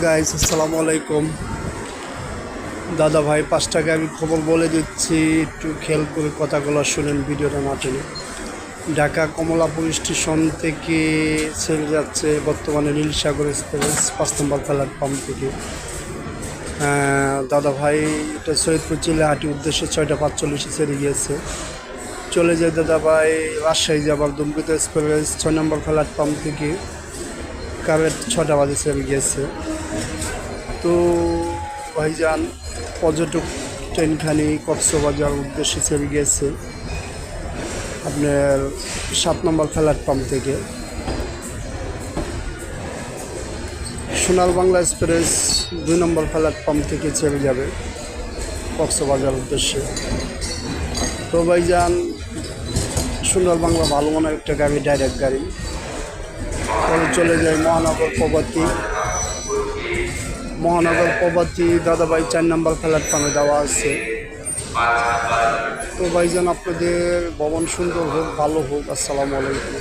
Guys, আসসালামু আলাইকুম। দাদা ভাই 5 টাকা আমি খবর বলে দিচ্ছি, একটু খেয়াল করে কথাগুলো শুনেন, ভিডিওটা না টেনে। ঢাকা কমলাপুর স্টেশন থেকে ছেড়ে যাচ্ছে বর্তমানে নীলসাগর এক্সপ্রেস 5 নম্বর প্ল্যাটফর্ম থেকে। দাদা ভাই এটা সৈয়দপুর চিলাহাটি উদ্দেশ্যে 6টা 45 ছেড়ে গিয়েছে। চলে যায় দাদা ভাই রাজশাহী যাবার দুমকিত এক্সপ্রেস 6 নম্বর প্ল্যাটফর্ম থেকে কারেক্ট 6টা বাজে ছেড়ে গিয়েছে। তো ভাইজান পর্যটক ট্রেনখানি কক্সবাজার উদ্দেশ্যে ছেড়ে গিয়েছে আপনার 7 নম্বর প্ল্যাটফর্ম থেকে। সোনার বাংলা এক্সপ্রেস 2 নম্বর প্ল্যাটফর্ম থেকে ছেড়ে যাবে কক্সবাজার উদ্দেশ্যে। তো ভাইজান সোনার বাংলা ভালো মনে একটা গাড়ি, ডাইরেক্ট গাড়ি, পরে চলে যায় মহানগর প্রভাতী দাদাভাই 4 নম্বর প্ল্যাটফর্মে দেওয়া আছে। তো ভাইজান আপনাদের ভবন সুন্দর হোক, ভালো হোক। আসসালামু আলাইকুম।